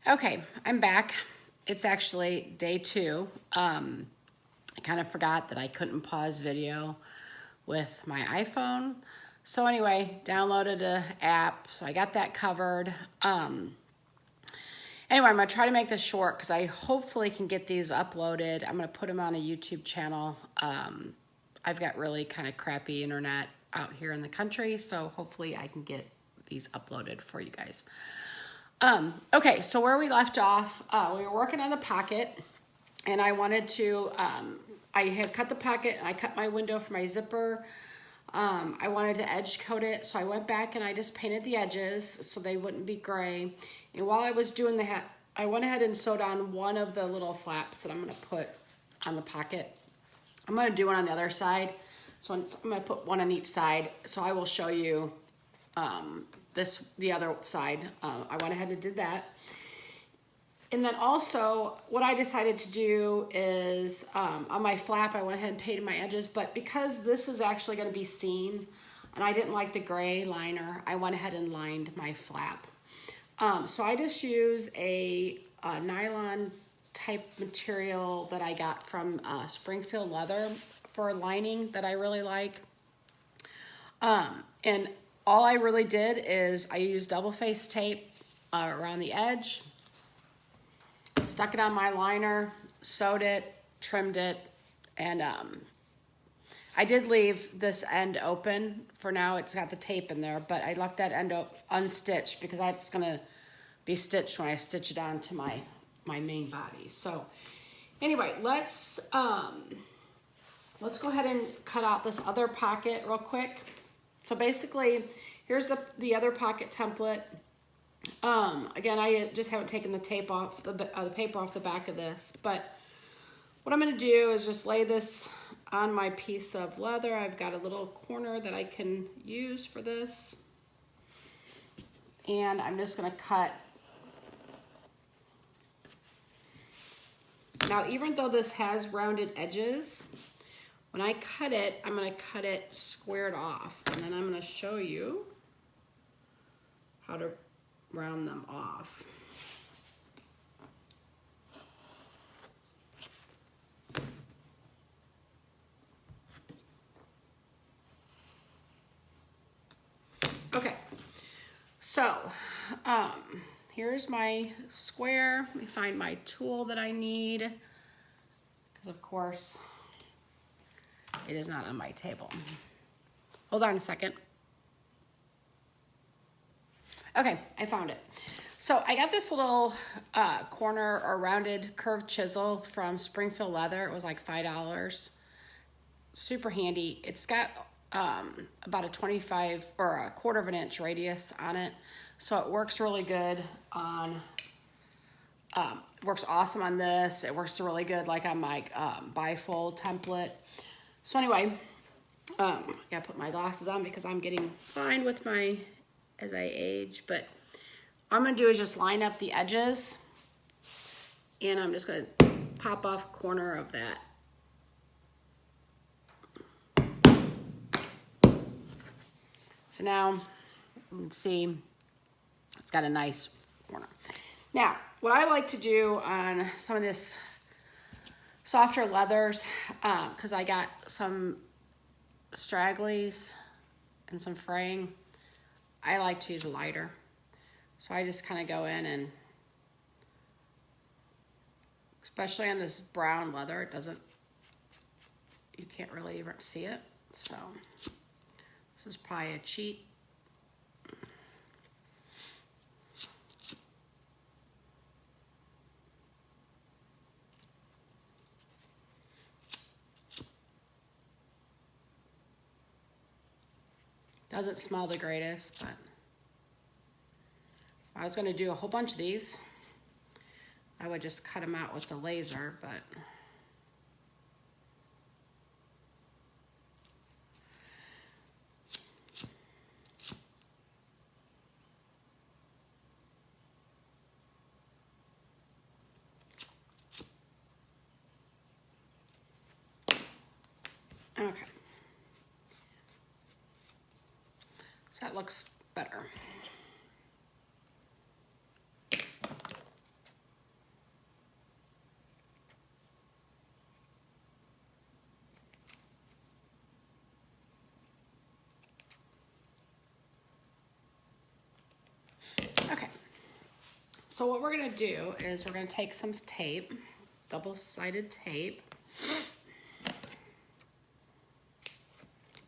Okay, I'm back. It's actually day 2. I kind of forgot that I couldn't pause video with my iPhone. So anyway, downloaded an app, so I got that covered. Anyway, I'm gonna try to make this short because I hopefully can get these uploaded. I'm gonna put them on a YouTube channel. I've got really kind of crappy internet out here in the country, so hopefully I can get these uploaded for you guys. Okay, so where we left off, we were working on the pocket, and I wanted to, I had cut the pocket, and I cut my window for my zipper. I wanted to edge coat it, so I went back and I just painted the edges so they wouldn't be gray. And while I was doing that, I went ahead and sewed on one of the little flaps that I'm going to put on the pocket. I'm going to do one on the other side, so I'm going to put one on each side, so I will show you the other side. I went ahead and did that. And then also what I decided to do is on my flap, I went ahead and painted my edges, but because this is actually going to be seen and I didn't like the gray liner, I went ahead and lined my flap. So I just use a nylon type material that I got from Springfield Leather for lining that I really like. And all I really did is I used double-faced tape around the edge, stuck it on my liner, sewed it, trimmed it, and I did leave this end open. For now, it's got the tape in there, but I left that end unstitched because that's gonna be stitched when I stitch it onto my main body. So anyway, let's go ahead and cut out this other pocket real quick. So basically, here's the other pocket template. Again, I just haven't taken the tape off, the paper off the back of this, but what I'm gonna do is just lay this on my piece of leather. I've got a little corner that I can use for this. And I'm just gonna cut. Now, even though this has rounded edges, when I cut it, I'm gonna cut it squared off, and then I'm gonna show you how to round them off. Okay, so here's my square. Let me find my tool that I need, because of course it is not on my table. Hold on a second. Okay, I found it. So I got this little corner or rounded curved chisel from Springfield Leather. It was like $5. Super handy. It's got about a 25 or a quarter of an inch radius on it. So it works really good on, works awesome on this. It works really good like on my bifold template. So anyway, I gotta put my glasses on because I'm getting fine with my, as I age, but what I'm gonna do is just line up the edges, and I'm just gonna pop off a corner of that. So now you can see it's got a nice corner. Now, what I like to do on some of this softer leathers, because I got some stragglies and some fraying, I like to use a lighter. So I just kind of go in and, especially on this brown leather, it doesn't, you can't really even see it. So this is probably a cheat. Doesn't smell the greatest, but I was gonna do a whole bunch of these. I would just cut them out with the laser, but okay. So that looks better. So what we're gonna do is we're gonna take some tape, double-sided tape,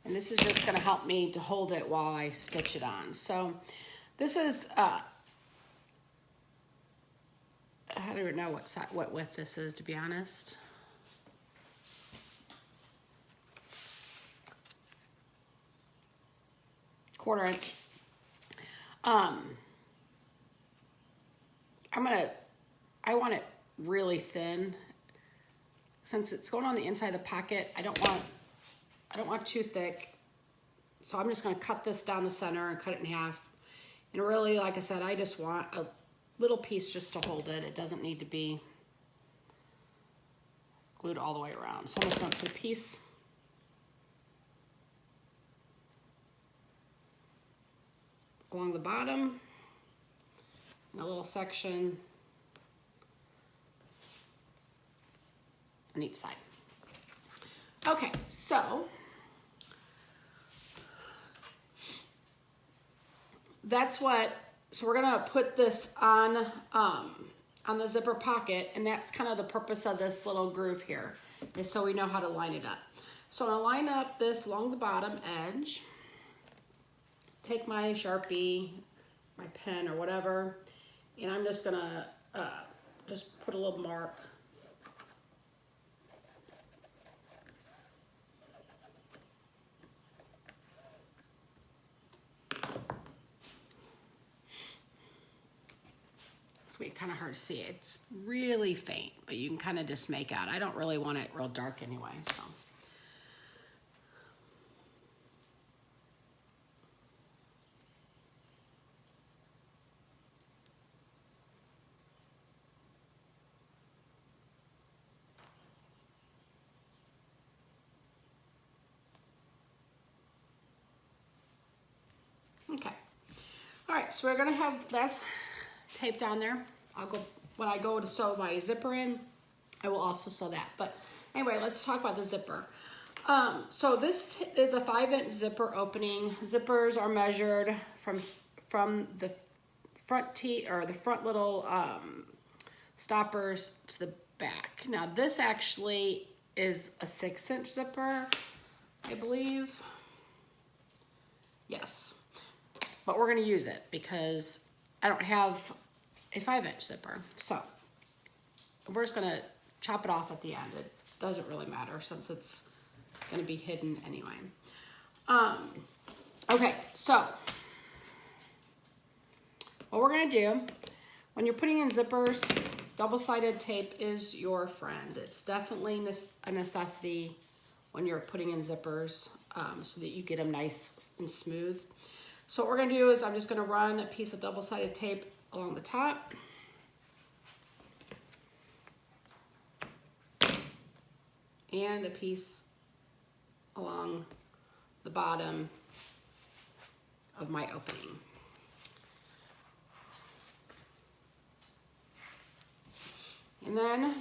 and this is just gonna help me to hold it while I stitch it on. So this is, I don't even know what width this is, to be honest. Quarter inch. I want it really thin. Since it's going on the inside of the pocket, I don't want too thick. So I'm just gonna cut this down the center and cut it in half. And really, like I said, I just want a little piece just to hold it. It doesn't need to be glued all the way around. So I'm just gonna put a piece along the bottom, and a little section on each side. Okay, so that's what, so we're gonna put this on the zipper pocket, and that's kind of the purpose of this little groove here, is so we know how to line it up. So I'm gonna line up this along the bottom edge, take my Sharpie, my pen or whatever, and I'm just gonna just put a little mark. It's kind of hard to see. It's really faint, but you can kind of just make out. I don't really want it real dark anyway, so. Okay. All right, so we're gonna have that's taped down there. When I go to sew my zipper in, I will also sew that. But anyway, let's talk about the zipper. So this is a 5-inch zipper opening. Zippers are measured from the front the front little stoppers to the back. Now this actually is a 6-inch zipper, I believe. Yes, but we're gonna use it because I don't have a 5-inch zipper. So we're just gonna chop it off at the end. It doesn't really matter since it's gonna be hidden anyway. Okay, so what we're gonna do, when you're putting in zippers, double-sided tape is your friend. It's definitely a necessity when you're putting in zippers so that you get them nice and smooth. So what we're gonna do is I'm just gonna run a piece of double-sided tape along the top. And a piece along the bottom of my opening. And then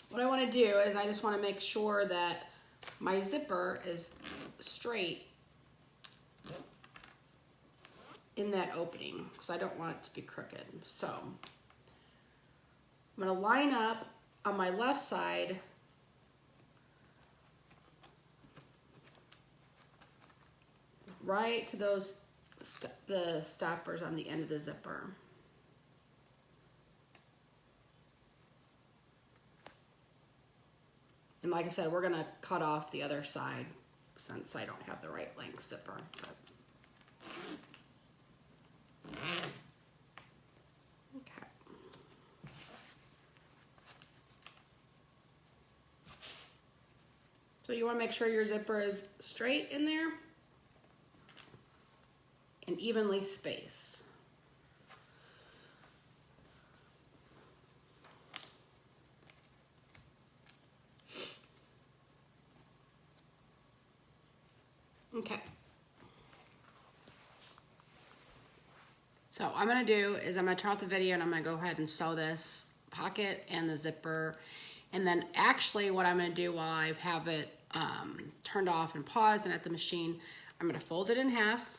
what I want to do is I just want to make sure that my zipper is straight in that opening because I don't want it to be crooked. So I'm going to line up on my left side right to the stoppers on the end of the zipper. And like I said, we're gonna cut off the other side since I don't have the right length zipper. Okay. So you wanna make sure your zipper is straight in there and evenly spaced. Okay. So what I'm gonna do is I'm gonna turn off the video and I'm gonna go ahead and sew this pocket and the zipper. And then actually what I'm gonna do while I have it turned off and paused and at the machine, I'm gonna fold it in half.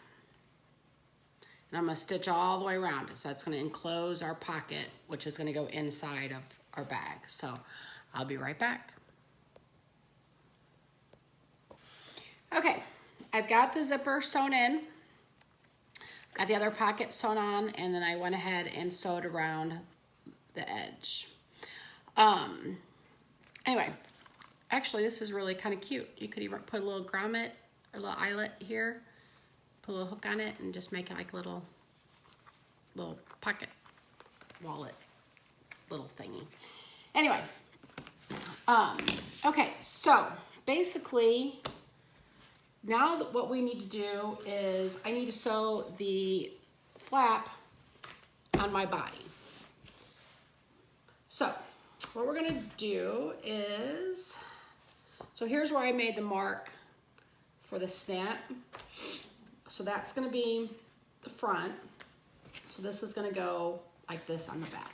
And I'm gonna stitch all the way around it. So that's gonna enclose our pocket, which is gonna go inside of our bag. So I'll be right back. Okay, I've got the zipper sewn in, got the other pocket sewn on, and then I went ahead and sewed around the edge. Anyway, actually this is really kind of cute. You could even put a little grommet or a little eyelet here, put a little hook on it, and just make it like a little pocket wallet little thingy. Anyway, okay, so basically now what we need to do is I need to sew the flap on my body. So what we're gonna do is, so here's where I made the mark for the snap. So that's gonna be the front. So this is gonna go like this on the back.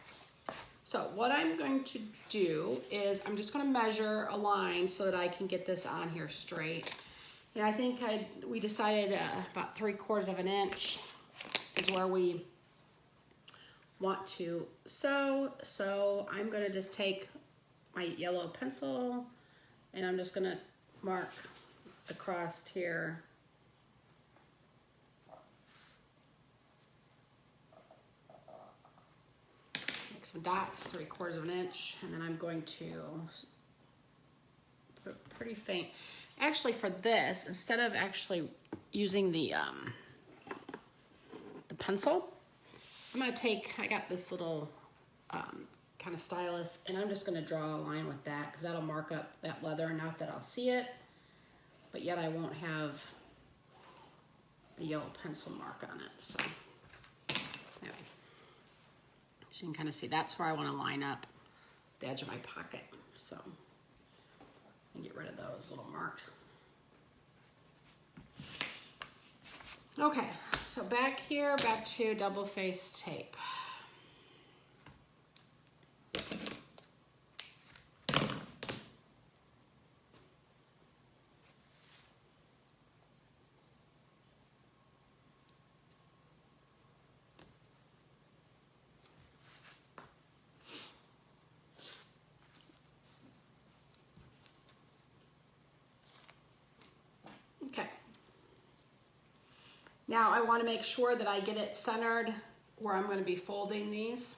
So what I'm going to do is I'm just gonna measure a line so that I can get this on here straight. And I think we decided about 3/4 of an inch is where we want to sew. So I'm gonna just take my yellow pencil and I'm just gonna mark across here. Make some dots, 3/4 of an inch, and then I'm going to put it pretty faint. Actually, for this, instead of actually using the pencil, I'm gonna take, I got this little kind of stylus, and I'm just gonna draw a line with that because that'll mark up that leather enough that I'll see it, but yet I won't have a yellow pencil mark on it. So anyway, so you can kind of see that's where I want to line up the edge of my pocket. So and get rid of those little marks. Okay, so back here, back to double face tape. Now I want to make sure that I get it centered where I'm going to be folding these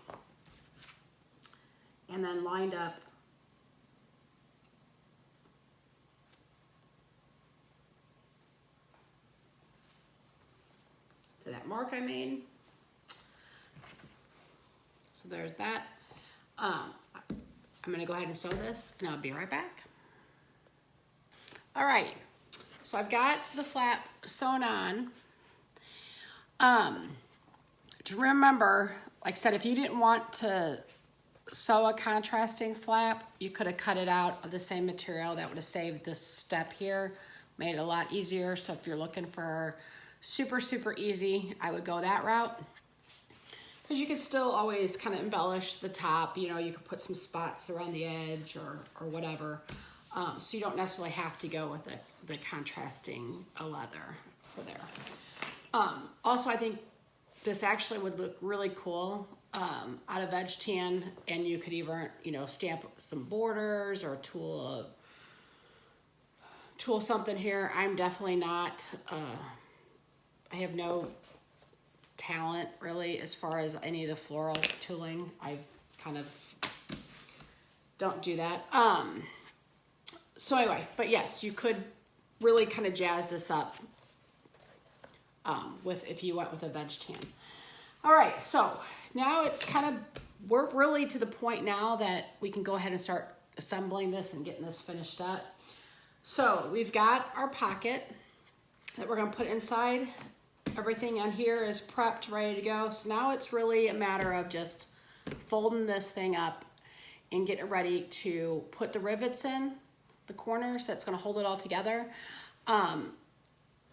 and then lined up to that mark I made. So there's that. I'm going to go ahead and sew this and I'll be right back. Alrighty, so I've got the flap sewn on. To remember, like I said, if you didn't want to sew a contrasting flap, you could have cut it out of the same material. That would have saved this step here, made it a lot easier. So if you're looking for super, super easy, I would go that route. Because you could still always kind of embellish the top. You know, you could put some spots around the edge or whatever. So you don't necessarily have to go with the contrasting leather for there. Also, I think this actually would look really cool out of edge tan, and you could even, you know, stamp some borders or tool something here. I'm definitely not, I have no talent really as far as any of the floral tooling. I've kind of don't do that. So anyway, but yes, you could really kind of jazz this up if you went with a veg tan. All right, so now it's kind of, we're really to the point now that we can go ahead and start assembling this and getting this finished up. So we've got our pocket that we're gonna put inside. Everything on here is prepped, ready to go. So now it's really a matter of just folding this thing up and getting it ready to put the rivets in the corners that's gonna hold it all together.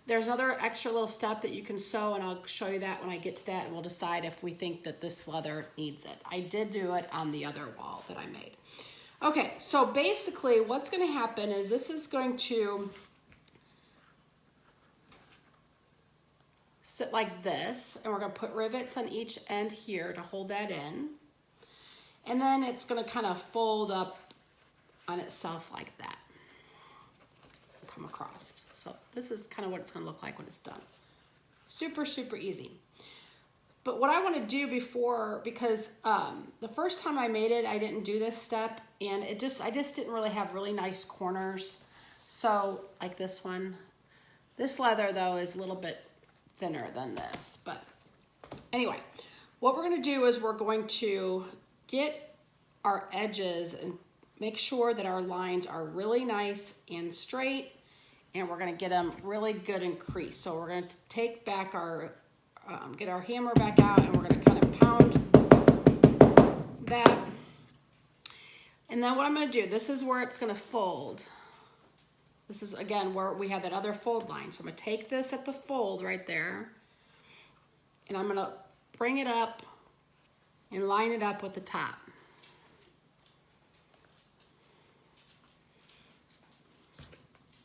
There's another extra little step that you can sew, and I'll show you that when I get to that, and we'll decide if we think that this leather needs it. I did do it on the other wall that I made. Okay, so basically what's gonna happen is this is going to sit like this, and we're gonna put rivets on each end here to hold that in. And then it's gonna kind of fold up on itself like that. Come across. So this is kind of what it's gonna look like when it's done. Super, super easy. But what I wanna do before, because the first time I made it, I didn't do this step, and I just didn't really have really nice corners. So like this one. This leather though is a little bit thinner than this, but anyway, what we're gonna do is we're going to get our edges and make sure that our lines are really nice and straight, and we're gonna get them really good and creased. So we're gonna take back our, get our hammer back out, and we're gonna kind of pound that. And then what I'm gonna do, this is where it's gonna fold. This is, again, where we have that other fold line. So I'm gonna take this at the fold right there, and I'm gonna bring it up and line it up with the top.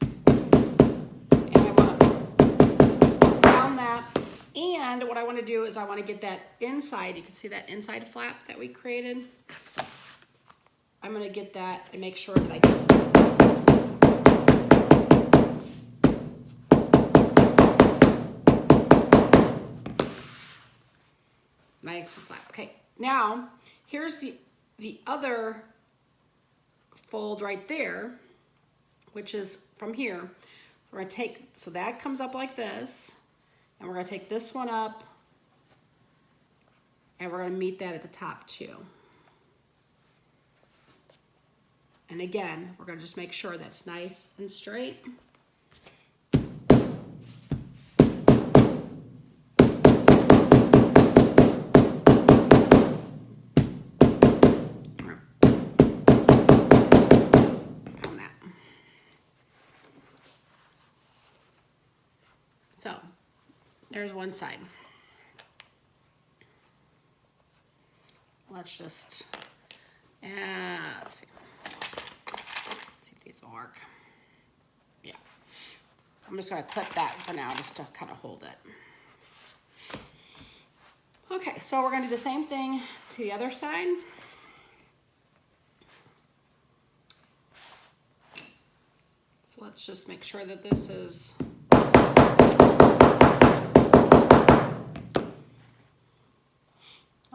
And I wanna round that. And what I wanna do is I wanna get that inside, you can see that inside flap that we created. I'm gonna get that and make sure that I get nice and flat. Okay, now here's the other fold right there, which is from here. We're gonna take, so that comes up like this, and we're gonna take this one up, and we're gonna meet that at the top too. And again, we're gonna just make sure that's nice and straight. So there's one side. Let's just, let's see if these will work. Yeah, I'm just gonna clip that for now just to kind of hold it. Okay, so we're gonna do the same thing to the other side. So let's just make sure that this is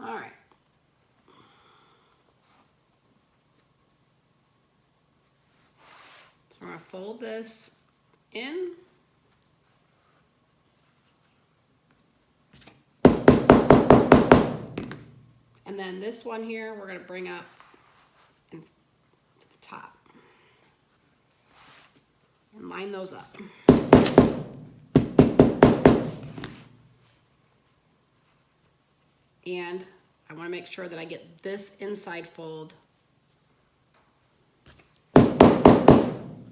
all right. So we're gonna fold this in. And then this one here, we're gonna bring up and to the top. And line those up. And I want to make sure that I get this inside fold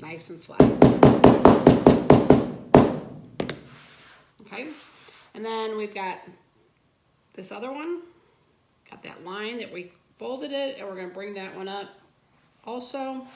nice and flat. Okay, and then we've got this other one, got that line that we folded it, and we're going to bring that one up also.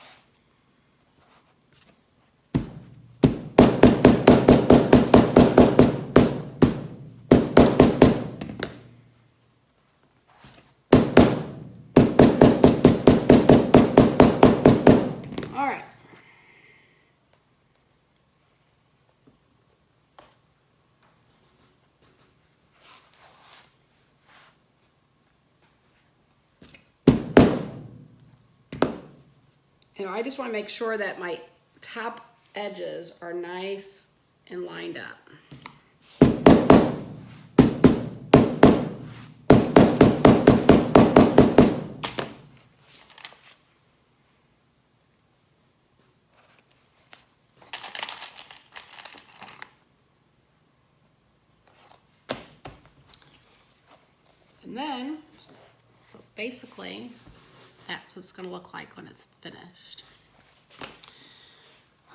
You know, I just want to make sure that my top edges are nice and lined up. And then, so basically, that's what it's going to look like when it's finished.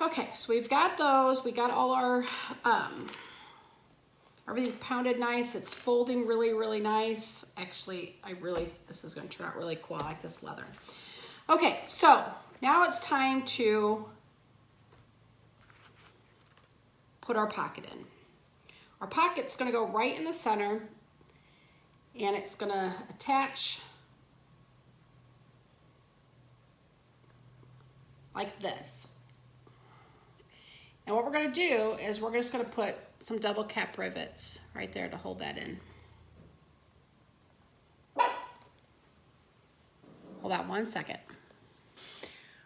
Okay, so we've got those. We got all our, everything pounded nice. It's folding really, really nice. Actually, this is going to turn out really cool. I like this leather. Okay, so now it's time to put our pocket in. our pocket's gonna go right in the center, and it's gonna attach like this. And what we're gonna do is we're just gonna put some double cap rivets right there to hold that in. Hold on 1 second.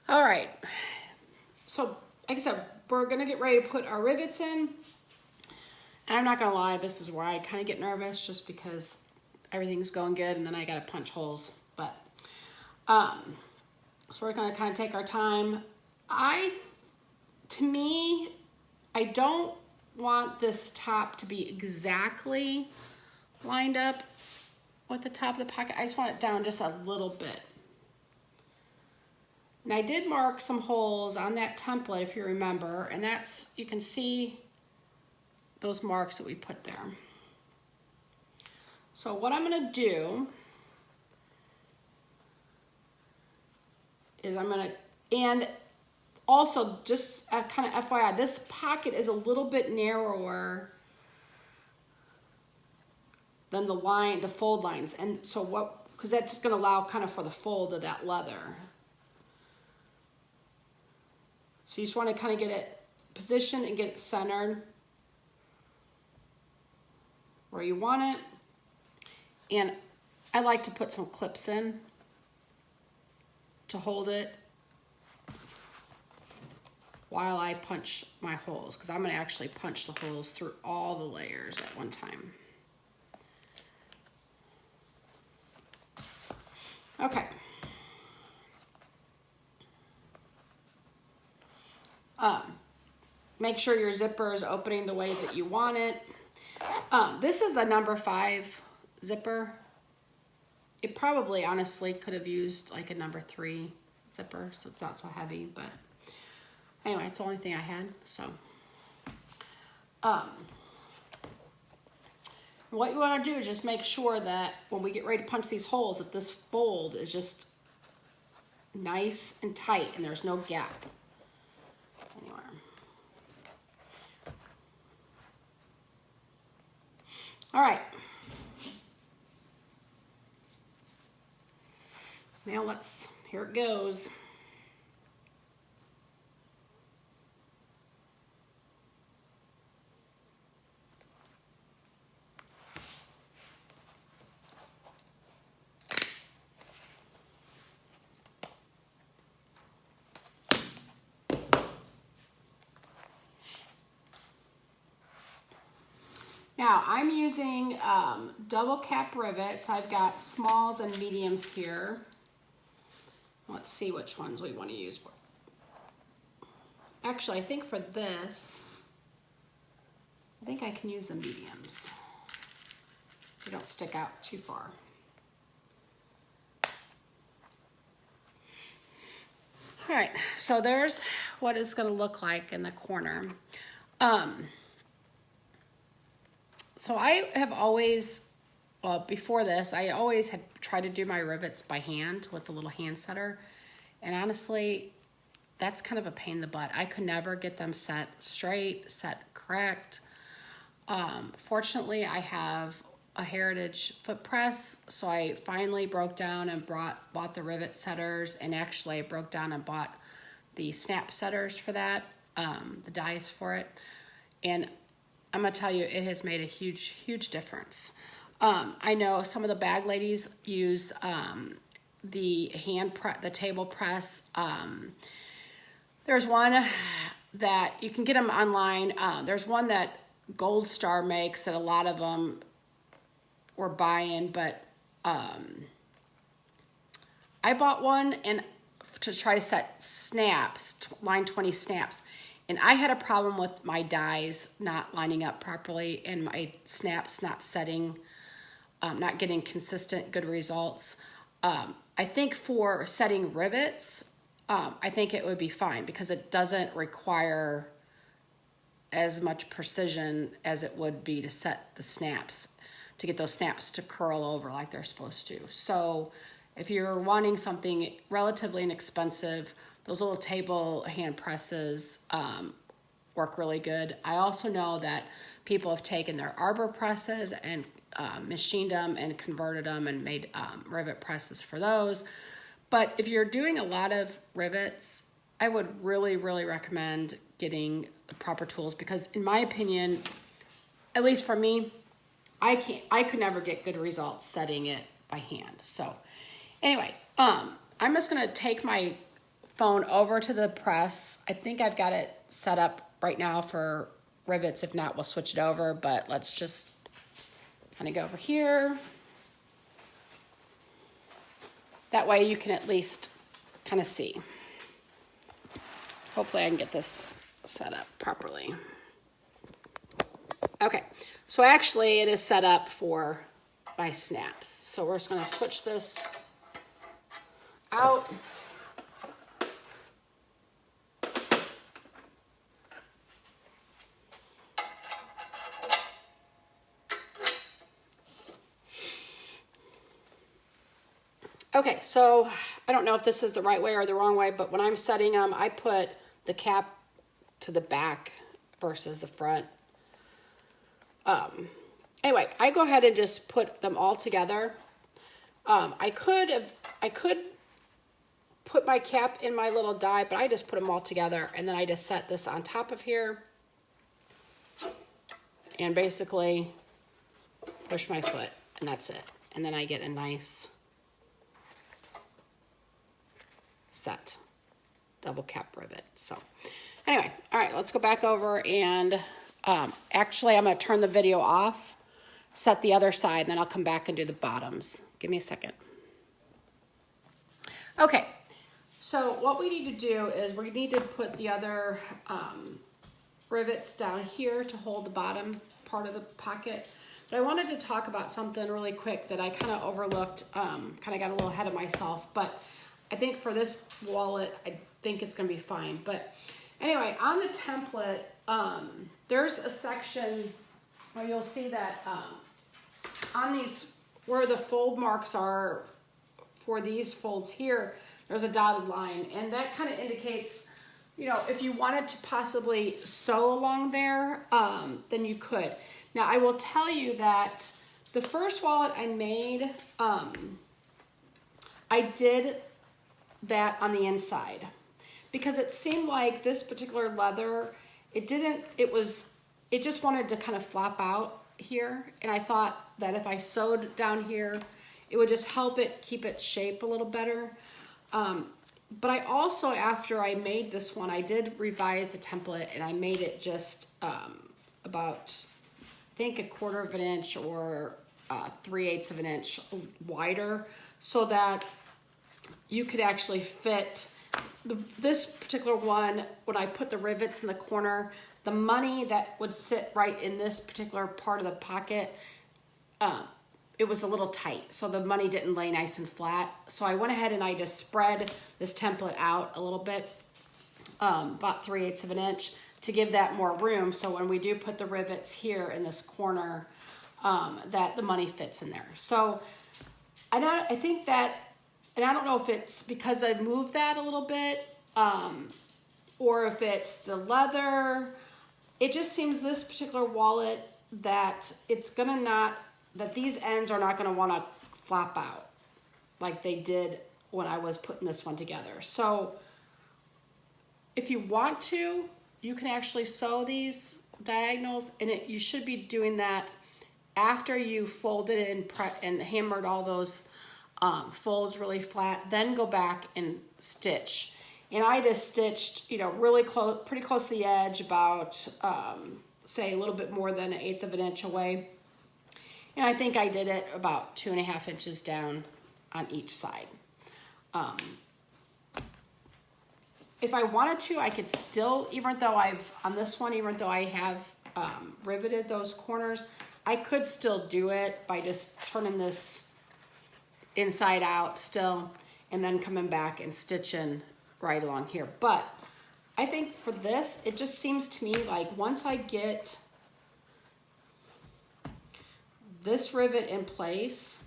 All right, so like I said, we're gonna get ready to put our rivets in. And I'm not gonna lie, this is where I kind of get nervous, just because everything's going good and then I gotta punch holes. But so we're gonna kind of take our time. To me, I don't want this top to be exactly lined up with the top of the pocket. I just want it down just a little bit. And I did mark some holes on that template, if you remember, and that's, you can see those marks that we put there. So what I'm gonna do is and also just kind of FYI, this pocket is a little bit narrower than the fold lines. And so because that's just gonna allow kind of for the fold of that leather. So you just wanna kind of get it positioned and get it centered where you want it. And I like to put some clips in to hold it while I punch my holes, because I'm gonna actually punch the holes through all the layers at one time. Okay. Make sure your zipper is opening the way that you want it. This is a number 5 zipper. It probably honestly could have used like a number 3 zipper, so it's not so heavy, but anyway, it's the only thing I had. So what you want to do is just make sure that when we get ready to punch these holes, that this fold is just nice and tight and there's no gap anywhere. All right. Now here it goes. Now I'm using double cap rivets. I've got smalls and mediums here. Let's see which ones we want to use. Actually, I think for this, I think I can use the mediums. They don't stick out too far. All right, so there's what it's gonna look like in the corner. So I have always, well, before this, I always had tried to do my rivets by hand with a little hand setter. And honestly, that's kind of a pain in the butt. I could never get them set straight, set correct. Fortunately, I have a Heritage foot press, so I finally broke down and bought the rivet setters, and actually I broke down and bought the snap setters for that, the dies for it. And I'm gonna tell you, it has made a huge difference. I know some of the bag ladies use the table press. There's one that you can get them online. There's one that Gold Star makes that a lot of them were buying, but I bought one and to try to set snaps, line 20 snaps. And I had a problem with my dies not lining up properly and my snaps not setting, not getting consistent good results. I think for setting rivets, I think it would be fine because it doesn't require as much precision as it would be to set the snaps, to get those snaps to curl over like they're supposed to. So if you're wanting something relatively inexpensive, those little table hand presses work really good. I also know that people have taken their arbor presses and machined them and converted them and made rivet presses for those. But if you're doing a lot of rivets, I would really, really recommend getting the proper tools, because in my opinion, at least for me, I could never get good results setting it by hand. So anyway, I'm just gonna take my phone over to the press. I think I've got it set up right now for rivets. If not, we'll switch it over, but let's just kind of go over here. That way you can at least kind of see. Hopefully I can get this set up properly. Okay, so actually it is set up for my snaps. So we're just gonna switch this out. Okay, so I don't know if this is the right way or the wrong way, but when I'm setting them, I put the cap to the back versus the front. Anyway, I go ahead and just put them all together. I could put my cap in my little die, but I just put them all together, and then I just set this on top of here and basically push my foot, and that's it. And then I get a nice set double cap rivet. So anyway, all right, let's go back over and actually I'm going to turn the video off, set the other side, and then I'll come back and do the bottoms. Give me a second. Okay, so what we need to do is we need to put the other rivets down here to hold the bottom part of the pocket. But I wanted to talk about something really quick that I kind of overlooked, kind of got a little ahead of myself, but I think for this wallet, I think it's going to be fine. But anyway, on the template, there's a section where you'll see that on these, where the fold marks are for these folds here, there's a dotted line. And that kind of indicates, you know, if you wanted to possibly sew along there, then you could. Now, I will tell you that the first wallet I made, I did that on the inside because it seemed like this particular leather, it just wanted to kind of flap out here, and I thought that if I sewed down here it would just help it keep its shape a little better. But I also, after I made this one, I did revise the template and I made it just about, I think, 1/4 of an inch or 3/8 of an inch wider, so that you could actually fit this particular one. When I put the rivets in the corner, the money that would sit right in this particular part of the pocket, it was a little tight, so the money didn't lay nice and flat. So I went ahead and I just spread this template out a little bit, about 3/8 of an inch, to give that more room, so when we do put the rivets here in this corner, that the money fits in there. So I think that, and I don't know if it's because I moved that a little bit, or if it's the leather. It just seems this particular wallet that that these ends are not gonna wanna flap out like they did when I was putting this one together. So if you want to, you can actually sew these diagonals, and you should be doing that after you folded and hammered all those folds really flat. Then go back and stitch. And I just stitched, you know, really close, pretty close to the edge, about say a little bit more than 1/8 of an inch away. And I think I did it about 2.5 inches down on each side. If I wanted to, I could still, even though I have riveted those corners, I could still do it by just turning this inside out still, and then coming back and stitching right along here. But I think for this, it just seems to me like once I get this rivet in place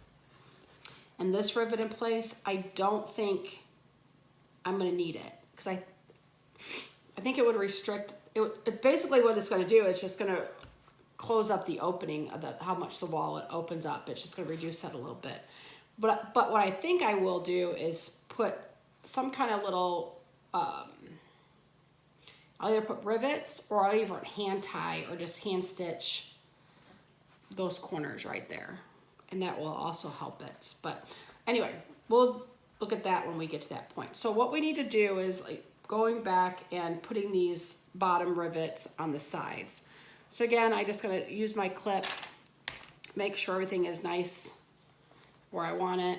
and this rivet in place, I don't think I'm gonna need it, because I think it would restrict it. Basically what it's gonna do, it's just gonna close up the opening of how much the wallet opens up. It's just going to reduce that a little bit. But what I think I will do is put some kind of little, I'll either put rivets or I'll either hand tie or just hand stitch those corners right there. And that will also help it. But anyway, we'll look at that when we get to that point. So what we need to do is like going back and putting these bottom rivets on the sides. So again, I just gonna use my clips, make sure everything is nice where I want it.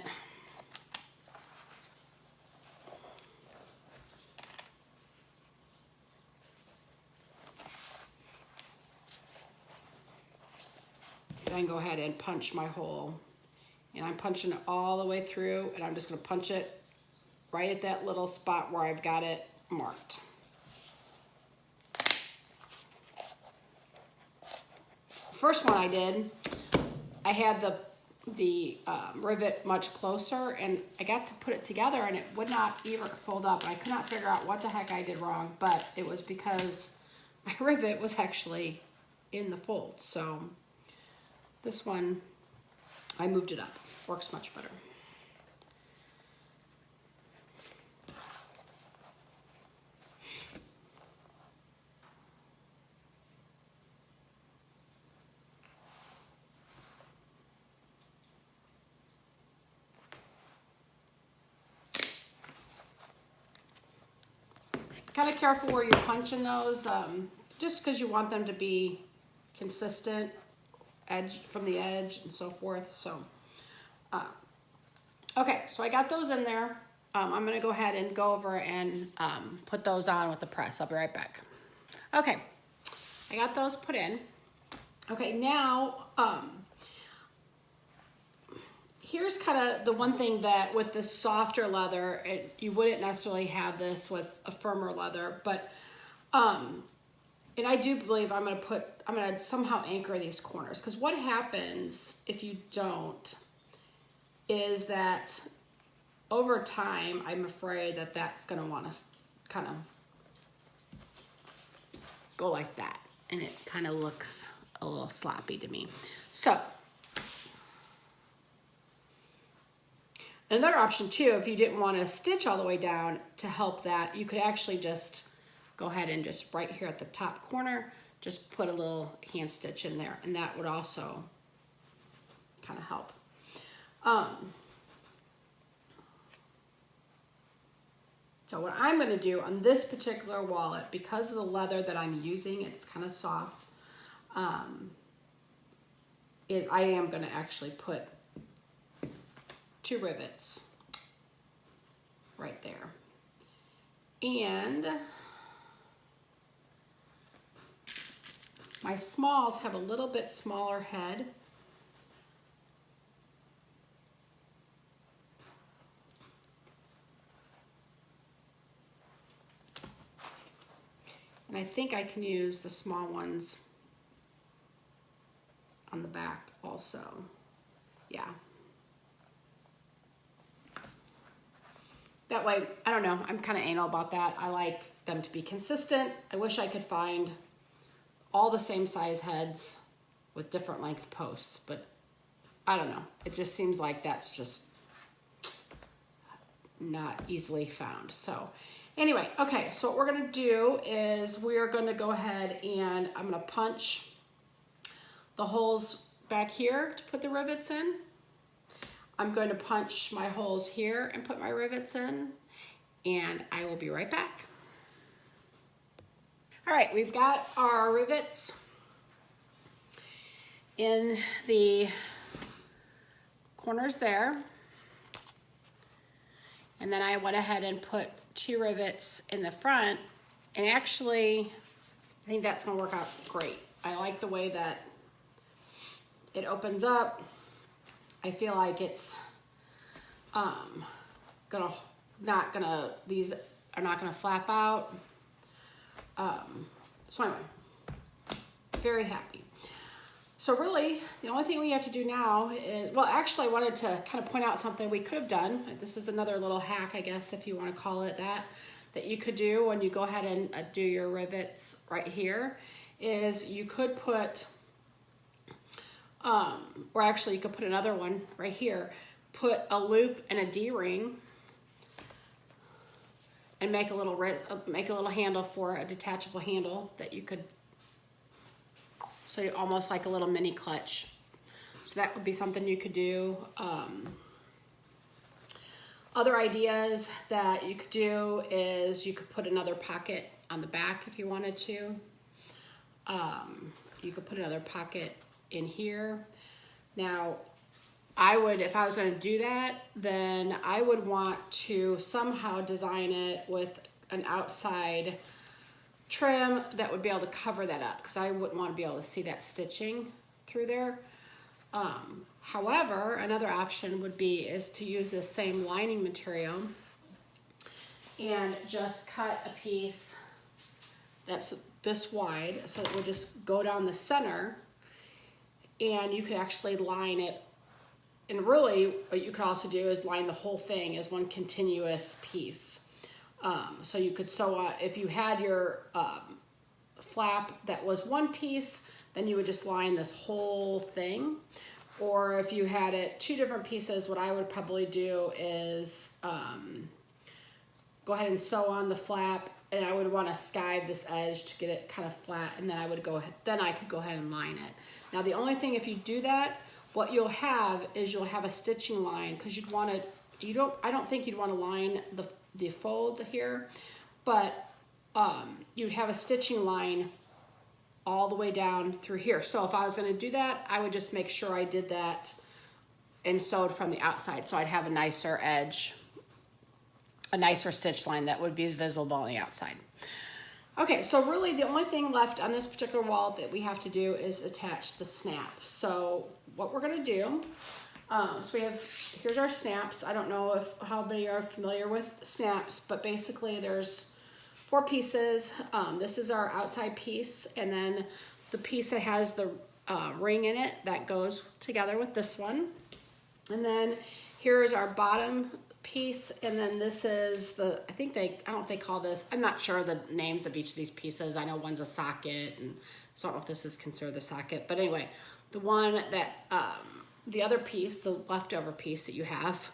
Then go ahead and punch my hole. And I'm punching it all the way through, and I'm just gonna punch it right at that little spot where I've got it marked. First one I did, I had the rivet much closer, and I got to put it together and it would not even fold up. I could not figure out what the heck I did wrong, but it was because my rivet was actually in the fold. So this one, I moved it up. Works much better. Kind of careful where you're punching those, just because you want them to be consistent, edge from the edge and so forth. So, okay, so I got those in there. I'm gonna go ahead and go over and put those on with the press. I'll be right back. Okay, I got those put in. Okay, now, here's kind of the one thing that with this softer leather, you wouldn't necessarily have this with a firmer leather, but, and I do believe I'm gonna somehow anchor these corners, because what happens if you don't is that over time, I'm afraid that that's gonna wanna kind of go like that, and it kind of looks a little sloppy to me. So, another option too, if you didn't want to stitch all the way down to help that, you could actually just go ahead and just right here at the top corner, just put a little hand stitch in there, and that would also kind of help. So what I'm going to do on this particular wallet, because of the leather that I'm using, it's kind of soft, is I am going to actually put 2 rivets right there. And my smalls have a little bit smaller head. And I think I can use the small ones on the back also. Yeah. That way, I don't know, I'm kind of anal about that. I like them to be consistent. I wish I could find all the same size heads with different length posts, but I don't know. It just seems like that's just not easily found. So anyway, okay, so what we're gonna do is we're gonna go ahead and I'm gonna punch the holes back here to put the rivets in. I'm going to punch my holes here and put my rivets in, and I will be right back. All right, we've got our rivets in the corners there. And then I went ahead and put 2 rivets in the front, and actually, I think that's gonna work out great. I like the way that it opens up. I feel like it's these are not gonna flap out. So anyway, very happy. So really, the only thing we have to do now is, well, actually I wanted to kind of point out something we could have done. This is another little hack, I guess, if you want to call it that you could do when you go ahead and do your rivets right here, is you could put or actually you could put another one right here, put a loop and a D-ring and make a little handle for a detachable handle that you could, so almost like a little mini clutch. So that would be something you could do. Other ideas that you could do is you could put another pocket on the back if you wanted to. You could put another pocket in here. Now, I would, if I was going to do that, then I would want to somehow design it with an outside trim that would be able to cover that up, because I wouldn't want to be able to see that stitching through there. However, another option would be is to use the same lining material and just cut a piece that's this wide, so it would just go down the center, and you could actually line it. And really, what you could also do is line the whole thing as one continuous piece. So you could sew, if you had your flap that was one piece, then you would just line this whole thing. Or if you had it two different pieces, what I would probably do is go ahead and sew on the flap, and I would want to skive this edge to get it kind of flat, and then I would go ahead, then I could go ahead and line it. Now the only thing, if you do that, what you'll have is you'll have a stitching line, because you'd want to, I don't think you'd want to line the folds here, but you'd have a stitching line all the way down through here. So if I was going to do that, I would just make sure I did that and sewed from the outside, so I'd have a nicer edge, a nicer stitch line that would be visible on the outside. Okay, so really the only thing left on this particular wall that we have to do is attach the snap. So what we're going to do, so we have, here's our snaps. I don't know how many are familiar with snaps, but basically there's 4 pieces. This is our outside piece, and then the piece that has the ring in it that goes together with this one. And then here is our bottom piece, and then this is the, I don't know if they call this, I'm not sure the names of each of these pieces. I know one's a socket, and so I don't know if this is considered the socket, but anyway, the one that, the other piece, the leftover piece that you have,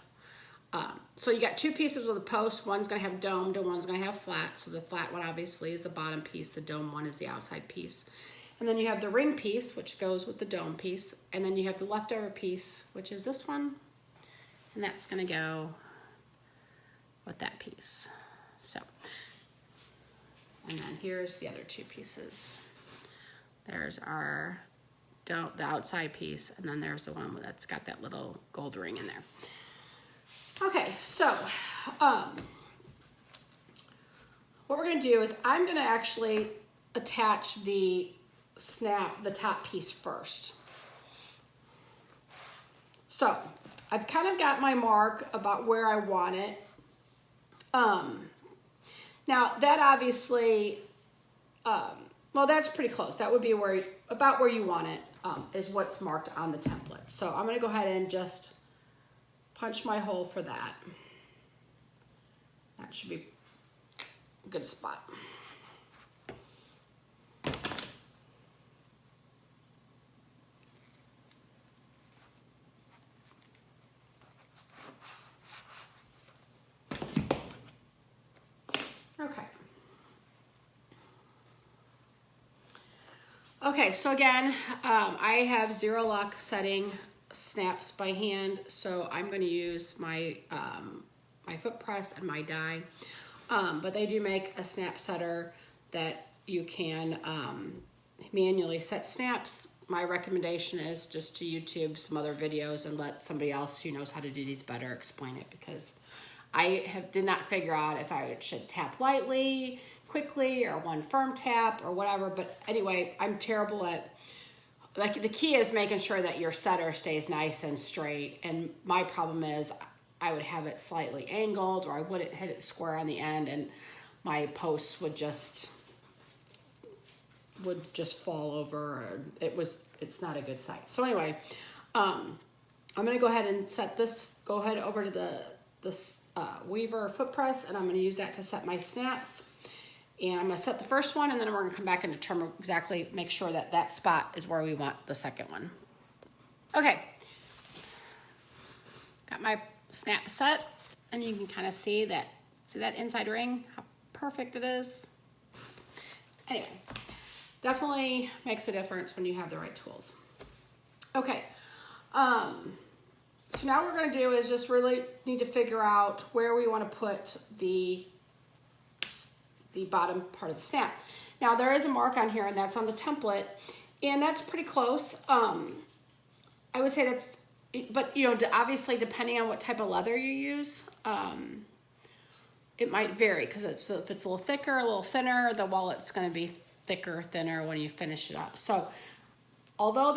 so you got 2 pieces with a post. One's going to have domed and one's going to have flat. So the flat one obviously is the bottom piece. The dome one is the outside piece. And then you have the ring piece, which goes with the dome piece. And then you have the leftover piece, which is this one. And that's going to go with that piece. So, and then here's the other 2 pieces. There's our dome, the outside piece, and then there's the one that's got that little gold ring in there. Okay, so what we're going to do is I'm going to actually attach the snap, the top piece first. So I've kind of got my mark about where I want it. Now that obviously, well, that's pretty close. That would be about where you want it, is what's marked on the template. So I'm going to go ahead and just punch my hole for that. That should be a good spot. Okay. Okay, so again, I have 0 luck setting snaps by hand, so I'm going to use my my foot press and my die, but they do make a snap setter that you can manually set snaps. My recommendation is just to YouTube some other videos and let somebody else who knows how to do these better explain it, because I did not figure out if I should tap lightly, quickly, or one firm tap or whatever. But anyway, I'm terrible at, like, the key is making sure that your setter stays nice and straight. And my problem is I would have it slightly angled, or I wouldn't hit it square on the end, and my posts would just fall over. It's not a good sight. So anyway, I'm going to go ahead and set this, go ahead over to the Weaver foot press, and I'm going to use that to set my snaps. And I'm going to set the first one, and then we're going to come back and determine exactly, make sure that that spot is where we want the second one. Okay, got my snap set, and you can kind of see that inside ring, how perfect it is. Anyway, definitely makes a difference when you have the right tools. Okay, so now what we're gonna do is just really need to figure out where we wanna put the bottom part of the snap. Now there is a mark on here, and that's on the template, and that's pretty close. I would say that's, but you know, obviously depending on what type of leather you use, it might vary, because if it's a little thicker, a little thinner, the wallet's gonna be thicker or thinner when you finish it up. So although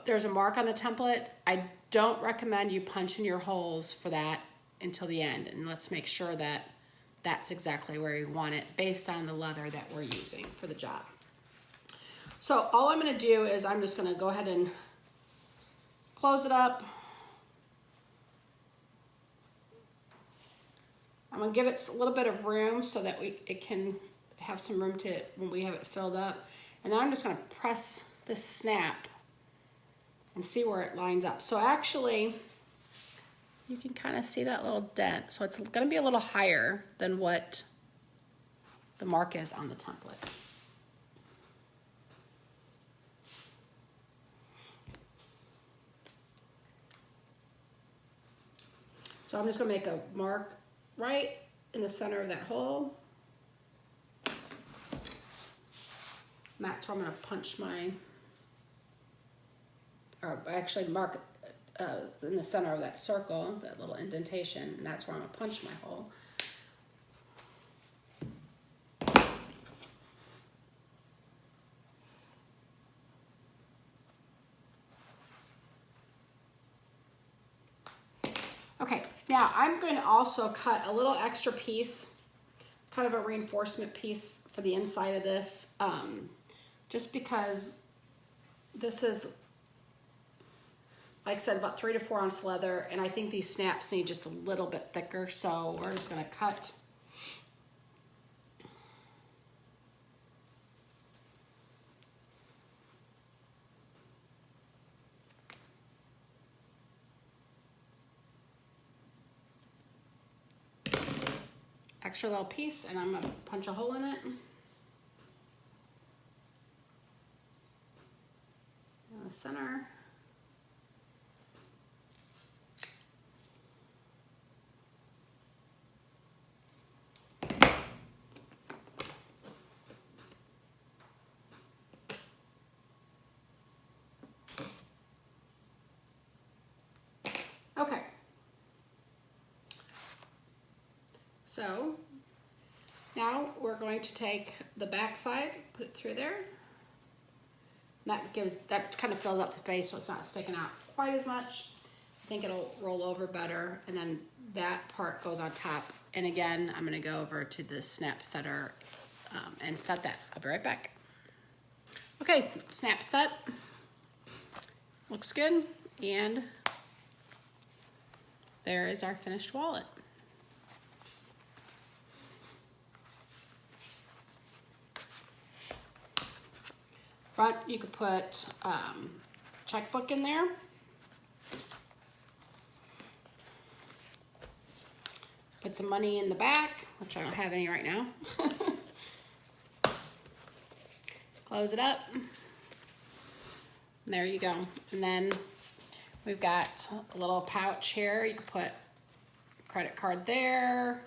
there's a mark on the template, I don't recommend you punch in your holes for that until the end. And let's make sure that that's exactly where you want it based on the leather that we're using for the job. So all I'm gonna do is I'm just gonna go ahead and close it up. I'm gonna give it a little bit of room so that it can have some room to, when we have it filled up. And then I'm just gonna press this snap and see where it lines up. So actually, you can kind of see that little dent. So it's gonna be a little higher than what the mark is on the template. So I'm just gonna make a mark right in the center of that hole. And that's where I'm gonna punch my, or actually mark in the center of that circle, that little indentation, and that's where I'm gonna punch my hole. Okay, now I'm going to also cut a little extra piece, kind of a reinforcement piece for the inside of this, just because this is, like I said, about 3 to 4 ounce leather, and I think these snaps need just a little bit thicker, so we're just gonna cut. Extra little piece, and I'm gonna punch a hole in it. In the center. Okay. So now we're going to take the back side, put it through there. That kind of fills up the space so it's not sticking out quite as much. I think it'll roll over better, and then that part goes on top. And again, I'm gonna go over to the snap setter and set that. I'll be right back. Okay, snap set. Looks good, and there is our finished wallet. Front, you could put checkbook in there. Put some money in the back, which I don't have any right now. Close it up. And there you go. And then we've got a little pouch here. You could put a credit card there.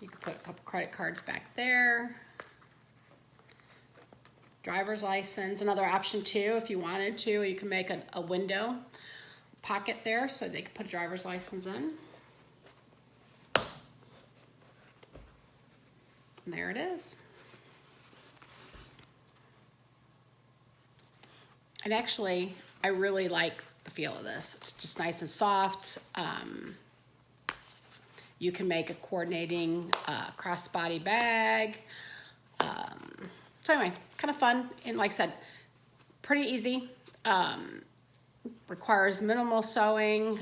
You could put a couple credit cards back there. Driver's license, another option too, if you wanted to, you can make a window pocket there so they can put a driver's license in. And there it is. And actually, I really like the feel of this. It's just nice and soft. You can make a coordinating crossbody bag. So anyway, kind of fun, and like I said, pretty easy. Requires minimal sewing.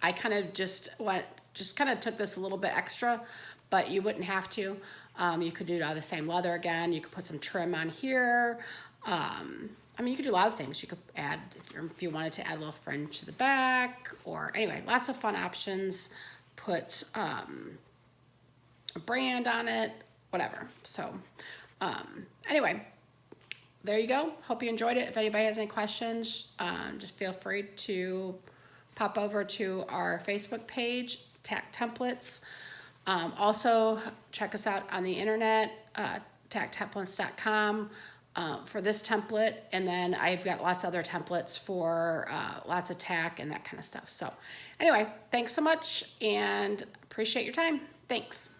I kind of just kind of took this a little bit extra, but you wouldn't have to. You could do it out of the same leather again. You could put some trim on here. I mean, you could do a lot of things. You could add, if you wanted to add a little fringe to the back, or anyway, lots of fun options. Put a brand on it, whatever. So anyway, there you go. Hope you enjoyed it. If anybody has any questions, just feel free to pop over to our Facebook page, Tack Templates. Also, check us out on the internet, tacktemplates.com. For this template, and then I've got lots of other templates for lots of tack and that kind of stuff. So anyway, thanks so much and appreciate your time. Thanks.